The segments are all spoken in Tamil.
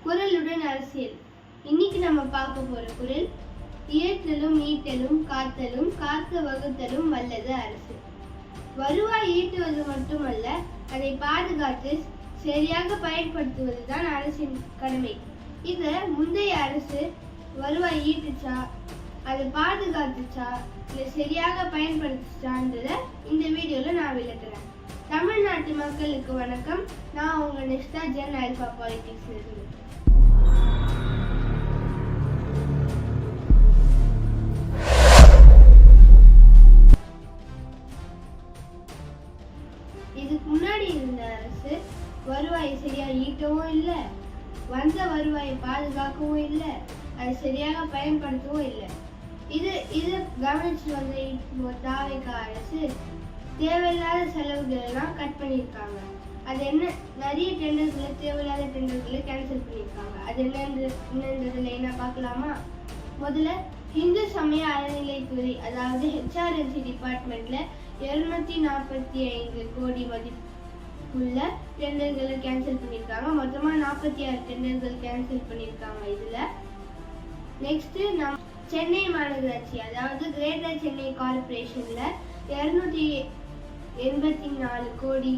குறளுடன் அரசியல். இன்னைக்கு நம்ம பார்க்க போற குறள், இயற்றலும் ஈட்டலும் காத்தலும் காக்க வகுத்தலும் வல்லது அரசு. வருவாய் ஈட்டுவது மட்டுமல்ல, அதை பாதுகாத்து சரியாக பயன்படுத்துவதுதான் அரசின் கடமை. இத முந்தைய அரசு வருவாய் ஈட்டுச்சா, அதை பாதுகாத்துச்சா, இல்லை சரியாக பயன்படுத்துச்சான்றத இந்த வீடியோல நான் விளக்குறேன். தமிழ்நாட்டு மக்களுக்கு வணக்கம். நான் உங்க நிஷ்தா ஜென் ஆல்பா பாலிடிக்ஸ்ல இருந்து. இதுக்கு முன்னாடி இருந்த அரசு வருவாயை சரியா ஈட்டவும் இல்லை, வந்த வருவாயை பாதுகாக்கவும் இல்லை, அதை சரியாக பயன்படுத்தவும் இல்லை. இது கவனிச்சு வந்த தாவேகா அரசு தேவையில்லாத செலவுகள் எல்லாம் கட் பண்ணியிருக்காங்க. அது என்ன, நிறைய டெண்டர்களை தேவையில்லாத டெண்டர்களை கேன்சல் பண்ணியிருக்காங்க. அது என்னன்றதுல என்ன பார்க்கலாமா? முதல்ல இந்து சமய அறநிலைத்துறை, அதாவது HRNC டிபார்ட்மெண்ட்ல 245 கோடி மதிப்புள்ள டெண்டர்களை கேன்சல் பண்ணியிருக்காங்க. மொத்தமா 46 டெண்டர்கள் கேன்சல் பண்ணியிருக்காங்க. இதுல நெக்ஸ்ட் நம்ம சென்னை மாநகராட்சி, அதாவது கிரேட்டர் சென்னை கார்பரேஷன்ல 284 கோடி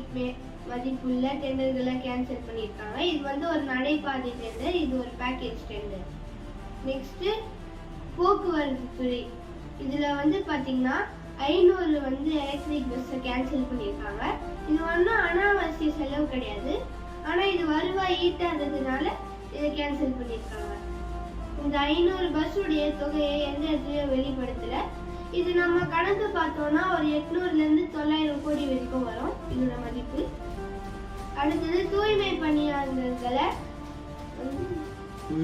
மதிப்புள்ள டெண்டர்களை கேன்சல் பண்ணியிருக்காங்க. இது ஒரு நடைபாதை டெண்டர், இது ஒரு பேக்கேஜ் டெண்டர். நெக்ஸ்ட் போக்குவரத்து துறை, இதுல பாத்தீங்கன்னா 500 எலக்ட்ரிக் பஸ்ஸை கேன்சல் பண்ணியிருக்காங்க. இது ஒன்றும் அனாவசிய செலவு கிடையாது, ஆனா இது வருவாய் ஈட்டாததுனால இதை கேன்சல் பண்ணியிருக்காங்க. இந்த 500 பஸ்ஸுடைய தொகையை எந்த இடத்துலயும் வெளிப்படுத்தல. இது நம்ம கணக்கு பார்த்தோம்னா ஒரு 800 இருந்து 900 கோடி வரைக்கும் வரும் இதோட மதிப்பு. அடுத்தது தூய்மை பணியாளர்களை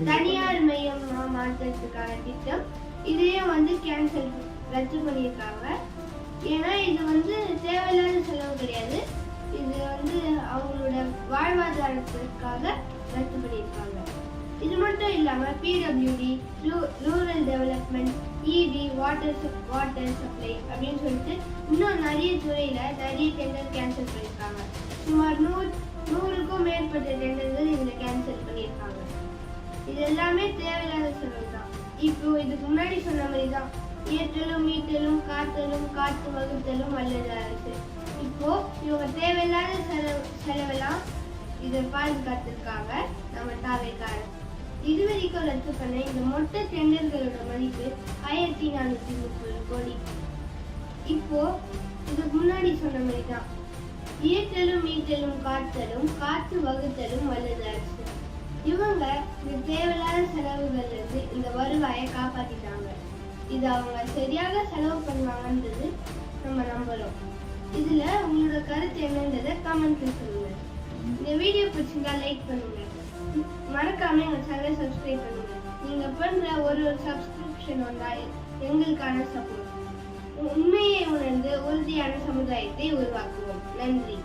தனியார் மையமா மாற்றத்துக்கான திட்டம், இதையும் கேன்சல் ரத்து பண்ணியிருக்காங்க. ஏன்னா இது தேவையில்லாத செலவு கிடையாது, இது அவங்களோட வாழ்வாதாரத்திற்காக ரத்து பண்ணியிருக்காங்க. இது மட்டும் இல்லாம PWD, rural development, ED, water supply அப்படின்னு சொல்லிட்டு இன்னும் நிறைய துறையில நிறைய டெண்டர் கேன்சல் பண்ணியிருக்காங்க. சுமார் 100க்கும் மேற்பட்ட டெண்டர்கள் இதுல கேன்சல் பண்ணியிருக்காங்க. இது எல்லாமே தேவையில்லாத செலவு தான். இப்போ இதுக்கு முன்னாடி சொன்ன மாதிரி தான், இயற்றலும் ஈட்டலும் காத்தலும் காத்து வகுத்தலும் வல்லது அரசு. இப்போ இவங்க தேவையில்லாத செலவெல்லாம் இதை பாதுகாத்திருக்காங்க நம்ம தாவேகா அரசு. இதுவரைக்கும் ரத்து பண்ண இந்த மொத்த டெண்டர்களோட மதிப்பு 1430 கோடி. இப்போ இதுக்கு முன்னாடி சொன்ன மாதிரி தான், இயற்றலும் ஈட்டலும் காத்தலும் காத்து வகுத்தலும் வல்லது அரசு. இவங்க இந்த தேவையில்லாத செலவுகள்ல இருந்து இந்த வருவாயை காப்பாத்திட்டாங்க. இது அவங்க சரியாக செலவு பண்ணுவாங்கன்றது நம்ம நம்புறோம். இதுல உங்களோட கருத்து என்னன்றதை கமெண்ட்ல சொல்லுங்க. இந்த வீடியோ பிடிச்சிருந்தா லைக் பண்ணுங்க, மறக்காம எங்க சேனலை சப்ஸ்கிரைப் பண்ணுங்க. நீங்க பண்ற ஒரு சப்ஸ்கிரிப்ஷன் வந்தா எங்களுக்கான சப்போர்ட். உண்மையை உணர்ந்து உறுதியான சமுதாயத்தை உருவாக்குவோம். நன்றி.